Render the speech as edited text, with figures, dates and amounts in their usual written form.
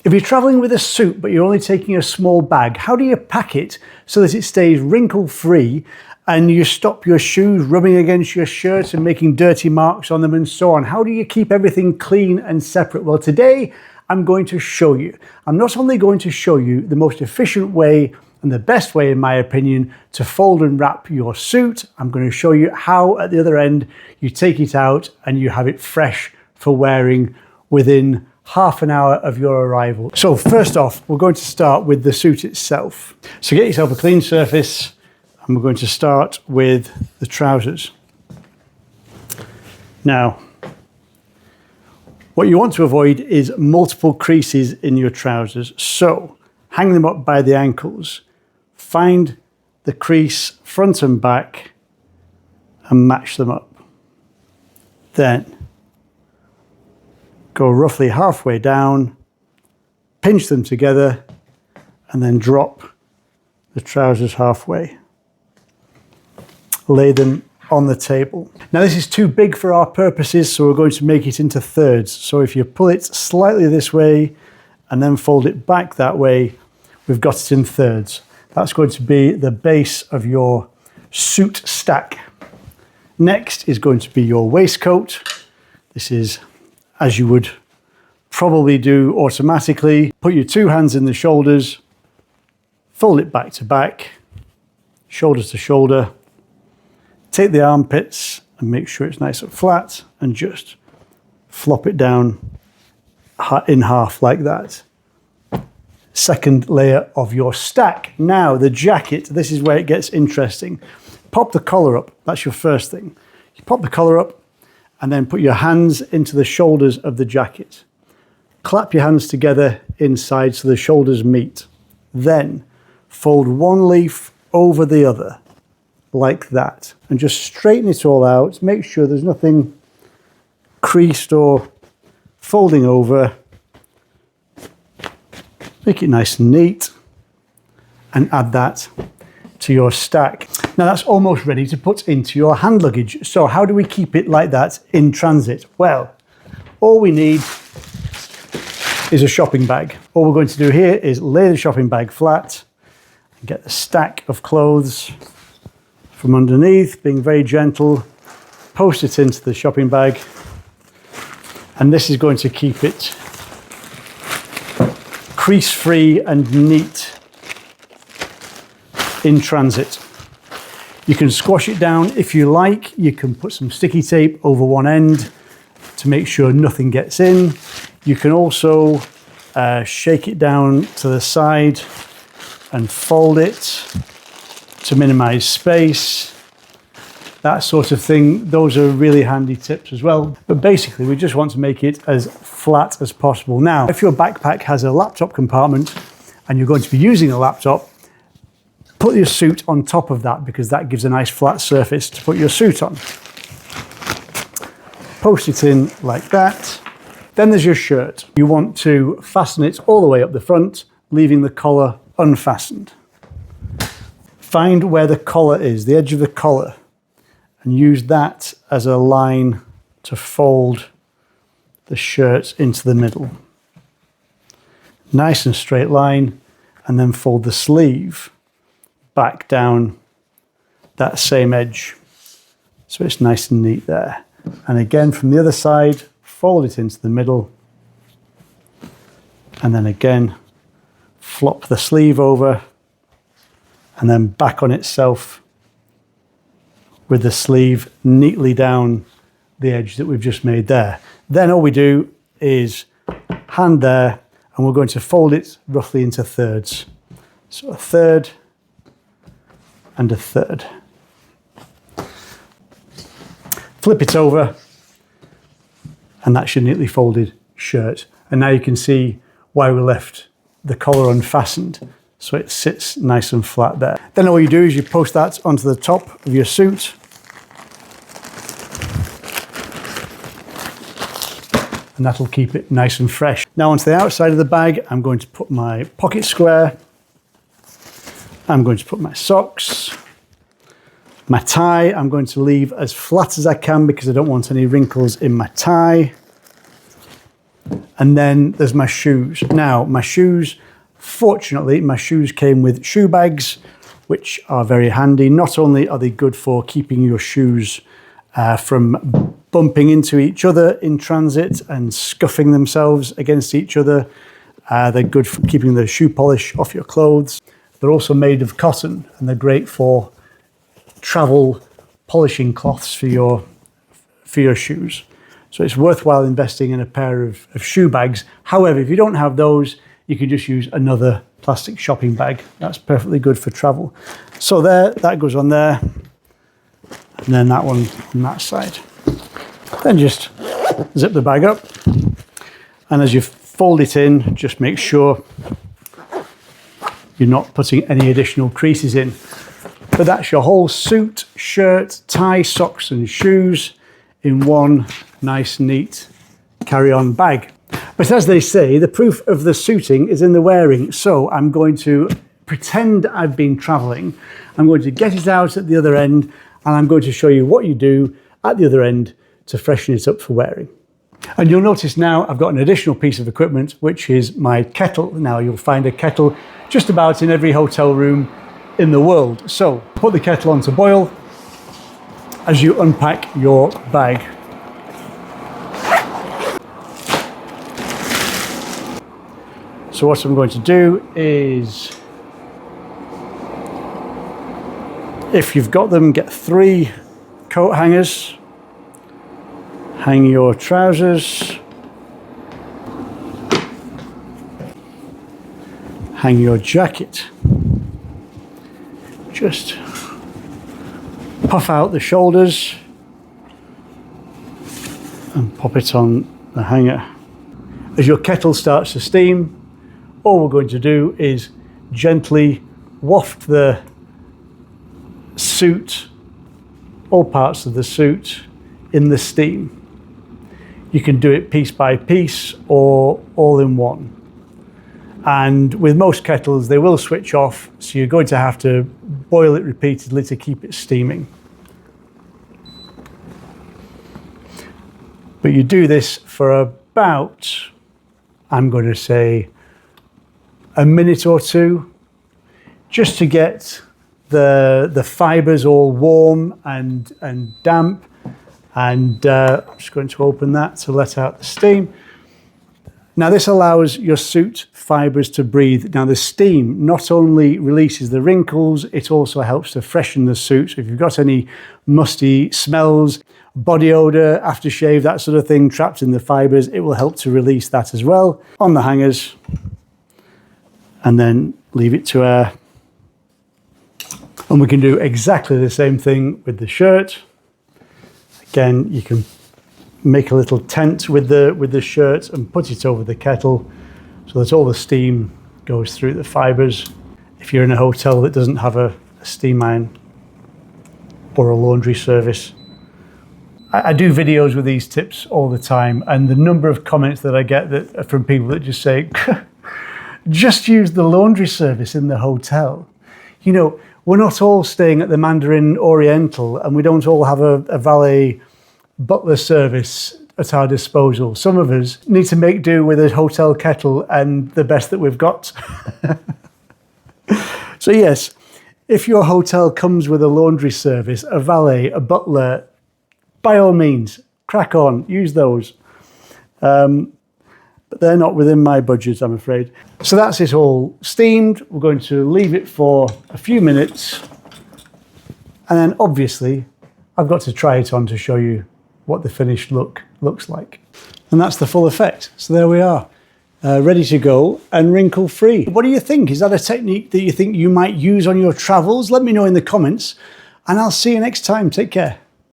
If you're traveling with a suit but you're only taking a small bag, how do you pack it so that it stays wrinkle-free and you stop your shoes rubbing against your shirt and making dirty marks on them and so on? How do you keep everything clean and separate? Well, today I'm going to show you. I'm not only going to show you the most efficient way and the best way, in my opinion, to fold and wrap your suit, I'm going to show you how at the other end you take it out and you have it fresh for wearing within half an hour of your arrival. So first off, we're going to start with the suit itself. So get yourself a clean surface, and we're going to start with the trousers. Now, what you want to avoid is multiple creases in your trousers. So hang them up by the ankles, find the crease front and back and match them up. Then go roughly halfway down, pinch them together, and then drop the trousers halfway. Lay them on the table. Now this is too big for our purposes, so we're going to make it into thirds. So if you pull it slightly this way and then fold it back that way, we've got it in thirds. That's going to be the base of your suit stack. Next is going to be your waistcoat. This is as you would probably do automatically. Put your two hands in the shoulders, fold it back to back, shoulder to shoulder. Take the armpits and make sure it's nice and flat and just flop it down in half like that. Second layer of your stack. Now the jacket, this is where it gets interesting. Pop the collar up, that's your first thing. You pop the collar up and then put your hands into the shoulders of the jacket. Clap your hands together inside so the shoulders meet. Then fold one leaf over the other like that and just straighten it all out. Make sure there's nothing creased or folding over. Make it nice and neat and add that to your stack. Now that's almost ready to put into your hand luggage. So how do we keep it like that in transit? Well, all we need is a shopping bag. All we're going to do here is lay the shopping bag flat and get the stack of clothes from underneath, being very gentle, post it into the shopping bag, and this is going to keep it crease-free and neat in transit. You can squash it down if you like. You can put some sticky tape over one end to make sure nothing gets in. You can also shake it down to the side and fold it to minimize space, that sort of thing. Those are really handy tips as well. But basically, we just want to make it as flat as possible. Now, if your backpack has a laptop compartment and you're going to be using a laptop, put your suit on top of that because that gives a nice flat surface to put your suit on. Post it in like that. Then there's your shirt. You want to fasten it all the way up the front, leaving the collar unfastened. Find where the collar is, the edge of the collar, and use that as a line to fold the shirt into the middle. Nice and straight line, and then fold the sleeve back down that same edge. So it's nice and neat there. And again, from the other side, fold it into the middle, and then again, flop the sleeve over, and then back on itself with the sleeve neatly down the edge that we've just made there. Then all we do is hand there, and we're going to fold it roughly into thirds. So a third and a third. Flip it over, and that's your neatly folded shirt. And now you can see why we left the collar unfastened, so it sits nice and flat there. Then all you do is you post that onto the top of your suit, and that'll keep it nice and fresh. Now onto the outside of the bag, I'm going to put my pocket square, I'm going to put my socks, my tie. I'm going to leave as flat as I can because I don't want any wrinkles in my tie. And then there's my shoes. Now, my shoes, fortunately, my shoes came with shoe bags, which are very handy. Not only are they good for keeping your shoes from bumping into each other in transit and scuffing themselves against each other, they're good for keeping the shoe polish off your clothes. They're also made of cotton, and they're great for travel polishing cloths for your shoes. So it's worthwhile investing in a pair of shoe bags. However, if you don't have those, you can just use another plastic shopping bag. That's perfectly good for travel. So there, that goes on there. And then that one on that side. Then just zip the bag up. And as you fold it in, just make sure you're not putting any additional creases in. But that's your whole suit, shirt, tie, socks and shoes in one nice, neat carry-on bag. But as they say, the proof of the suiting is in the wearing. So I'm going to pretend I've been traveling. I'm going to get it out at the other end, and I'm going to show you what you do at the other end to freshen it up for wearing. And you'll notice now I've got an additional piece of equipment, which is my kettle. Now you'll find a kettle just about in every hotel room in the world. So put the kettle on to boil as you unpack your bag. So what I'm going to do is, if you've got them, get 3 coat hangers, hang your trousers, hang your jacket. Just puff out the shoulders and pop it on the hanger. As your kettle starts to steam, all we're going to do is gently waft the suit, all parts of the suit, in the steam. You can do it piece by piece or all in one. And with most kettles, they will switch off, so you're going to have to boil it repeatedly to keep it steaming. But you do this for about, I'm going to say, a minute or two, just to get the fibers all warm and damp. And I'm just going to open that to let out the steam. Now this allows your suit fibers to breathe. Now the steam not only releases the wrinkles, it also helps to freshen the suit. So if you've got any musty smells, body odor, aftershave, that sort of thing trapped in the fibers, it will help to release that as well. On the hangers, and then leave it to air. And we can do exactly the same thing with the shirt. Again, you can make a little tent with the shirt and put it over the kettle so that all the steam goes through the fibers. If you're in a hotel that doesn't have a steam iron or a laundry service. I do videos with these tips all the time, and the number of comments that I get that from people that just say, just use the laundry service in the hotel. You know, we're not all staying at the Mandarin Oriental, and we don't all have a valet butler service at our disposal. Some of us need to make do with a hotel kettle and the best that we've got. So yes, if your hotel comes with a laundry service, a valet, a butler, by all means, crack on, use those. But they're not within my budget, I'm afraid. So that's it all steamed. We're going to leave it for a few minutes. And then obviously, I've got to try it on to show you what the finished look looks like. And that's the full effect. So there we are, ready to go and wrinkle-free. What do you think? Is that a technique that you think you might use on your travels? Let me know in the comments, and I'll see you next time. Take care.